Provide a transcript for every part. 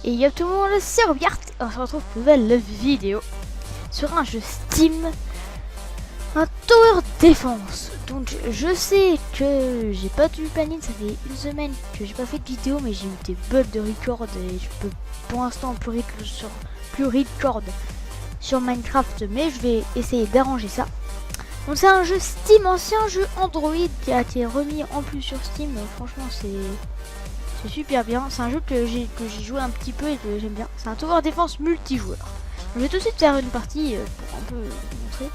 Et yo tout le monde, c'est Robert. On se retrouve pour une nouvelle vidéo sur un jeu Steam, un Tower Defense. Donc je sais que j'ai pas du planning, ça fait une semaine que j'ai pas fait de vidéo, mais j'ai eu des bugs de record et je peux pour l'instant plus record sur Minecraft, mais je vais essayer d'arranger ça. Donc c'est un jeu Steam, ancien jeu Android qui a été remis en plus sur Steam. Franchement c'est super bien. C'est un jeu que j'ai joué un petit peu et que j'aime bien. C'est un Tower Defense multijoueur. Donc, je vais tout de suite faire une partie pour un peu montrer.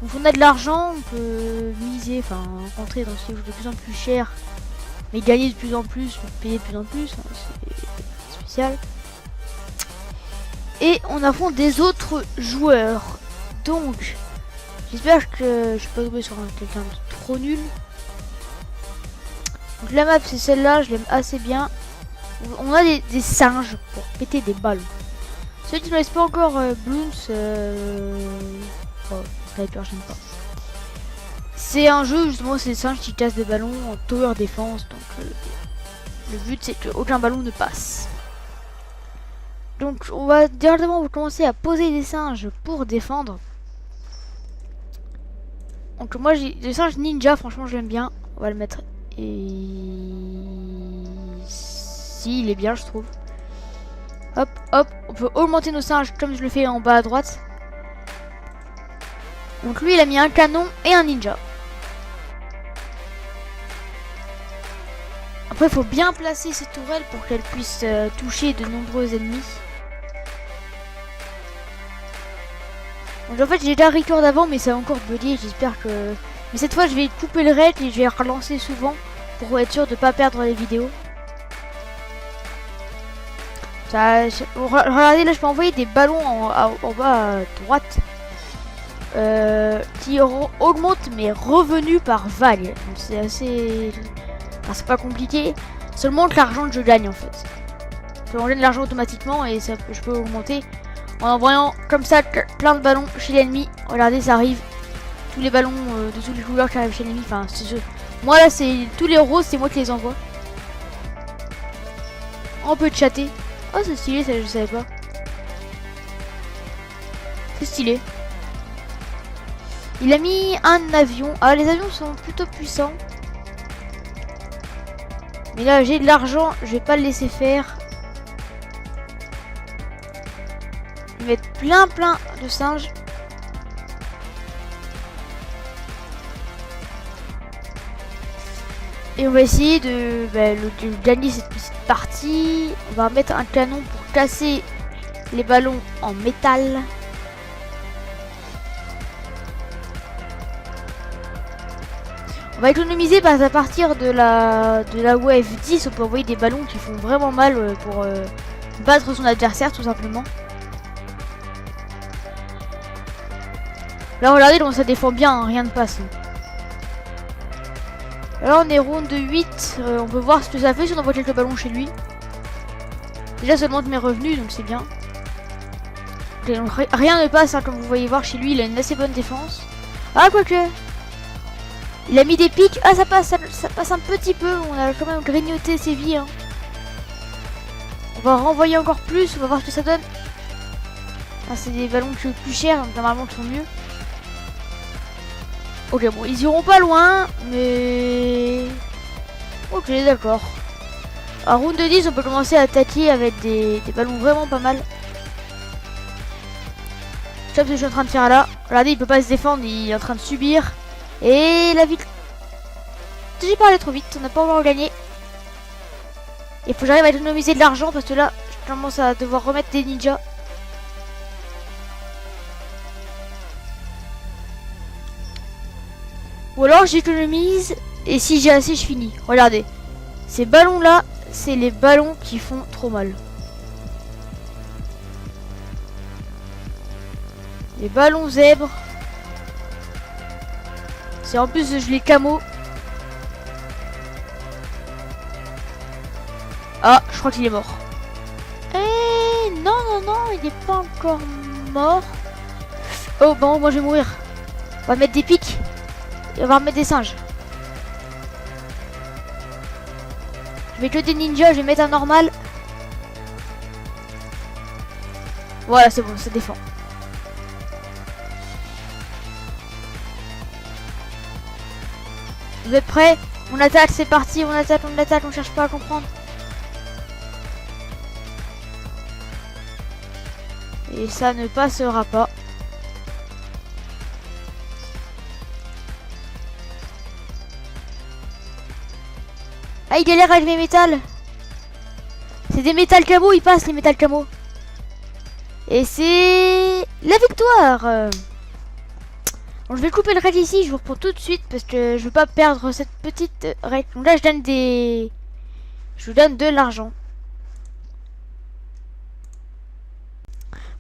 Donc on a de l'argent, on peut miser, enfin rentrer dans ce jeu de plus en plus cher, mais gagner de plus en plus, payer de plus en plus, hein, c'est spécial. Et on affronte des autres joueurs. Donc j'espère que je peux tomber sur quelqu'un de trop nul. Donc la map c'est celle-là, je l'aime assez bien. On a des singes pour péter des ballons. Ceux qui ne laissent pas encore Bloons, Sniper, j'aime pas. C'est un jeu justement, c'est des singes qui cassent des ballons en Tower Defense. Donc le but c'est qu'aucun ballon ne passe. Donc on va directement commencer à poser des singes pour défendre. Donc moi j'ai des singes ninja, franchement je l'aime bien. On va le mettre. Et si il est bien je trouve. Hop hop, on peut augmenter nos singes comme je le fais en bas à droite. Donc lui il a mis un canon et un ninja. Après il faut bien placer ces tourelles pour qu'elles puissent toucher de nombreux ennemis. Donc en fait j'ai déjà record d'avant mais ça a encore bugué, j'espère que... Mais cette fois je vais couper le raid et je vais relancer souvent pour être sûr de pas perdre les vidéos. Ça, regardez là je peux envoyer des ballons en bas à droite qui augmentent mes revenus par vague. C'est assez... Enfin, c'est pas compliqué, seulement que l'argent que je gagne en fait. On gagne de l'argent automatiquement et ça, je peux augmenter en envoyant comme ça plein de ballons chez l'ennemi. Regardez ça arrive. Tous les ballons de tous les couleurs qui arrivent chez l'ennemi. Enfin, moi là, c'est tous les roses, c'est moi qui les envoie. On peut chatter. Oh, c'est stylé, ça je savais pas. C'est stylé. Il a mis un avion. Ah, les avions sont plutôt puissants. Mais là, j'ai de l'argent, je vais pas le laisser faire. Je vais mettre plein de singes. Et on va essayer de gagner cette petite partie. On va mettre un canon pour casser les ballons en métal. On va économiser parce qu'à partir de la wave 10, on peut envoyer des ballons qui font vraiment mal pour battre son adversaire tout simplement. Là regardez comment ça défend bien, hein, rien ne passe. Là on est round de 8, on peut voir ce que ça fait si on envoie quelques ballons chez lui. Déjà ça augmente mes revenus donc c'est bien. Okay, donc, rien ne passe hein, comme vous voyez voir chez lui, il a une assez bonne défense. Ah quoique il a mis des pics, ah ça passe un petit peu, on a quand même grignoté ses vies. Hein. On va renvoyer encore plus, on va voir ce que ça donne. Ah, c'est des ballons qui sont plus chers, donc normalement qui sont mieux. Ok, bon, ils iront pas loin, mais... Ok, d'accord. À round de 10, on peut commencer à attaquer avec des ballons vraiment pas mal. C'est ce que je suis en train de faire là. Regardez, il peut pas se défendre, il est en train de subir. Et la ville... J'ai parlé trop vite, on n'a pas encore gagné. Il faut que j'arrive à économiser de l'argent parce que là, je commence à devoir remettre des ninjas. Ou alors j'économise et si j'ai assez je finis. Regardez. Ces ballons là, c'est les ballons qui font trop mal. Les ballons zèbres. C'est en plus je les camo. Ah, je crois qu'il est mort. Eh non, il n'est pas encore mort. Oh bon, moi je vais mourir. On va mettre des pics. Et on va remettre des singes. Je vais que des ninjas, je vais mettre un normal. Voilà, c'est bon, ça défend. Vous êtes prêts? On attaque, c'est parti, on attaque, on cherche pas à comprendre. Et ça ne passera pas. Ah, il galère avec mes métals. C'est des métals camo, ils passent les métals camo. Et c'est la victoire. Bon, je vais couper le raid ici, je vous reprends tout de suite parce que je veux pas perdre cette petite raid. Donc là, je vous donne de l'argent.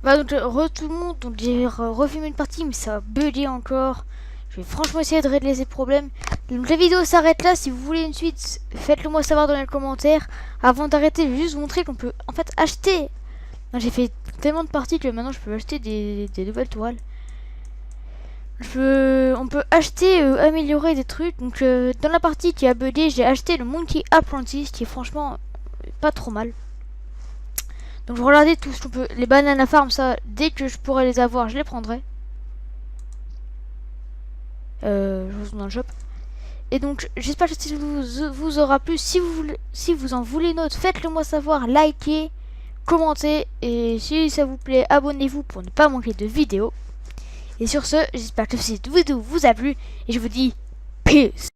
Voilà, donc tout le monde, donc j'ai refilmé une partie, mais ça a bugué encore. Je vais franchement essayer de régler ces problèmes. Donc la vidéo s'arrête là. Si vous voulez une suite, faites-le moi savoir dans les commentaires. Avant d'arrêter, je vais juste vous montrer qu'on peut en fait acheter. J'ai fait tellement de parties que maintenant je peux acheter des nouvelles toiles. On peut acheter, améliorer des trucs. Donc dans la partie qui a bugué, j'ai acheté le Monkey Apprentice qui est franchement pas trop mal. Donc je regardais tout ce qu'on peut. Les bananes à farm, ça, dès que je pourrai les avoir, je les prendrai. Je vous dans le shop. Et donc j'espère que ça vous aura plu. Si vous en voulez une autre, faites-le moi savoir, likez, commentez. Et si ça vous plaît, abonnez-vous pour ne pas manquer de vidéos. Et sur ce, j'espère que cette vidéo vous a plu. Et je vous dis peace.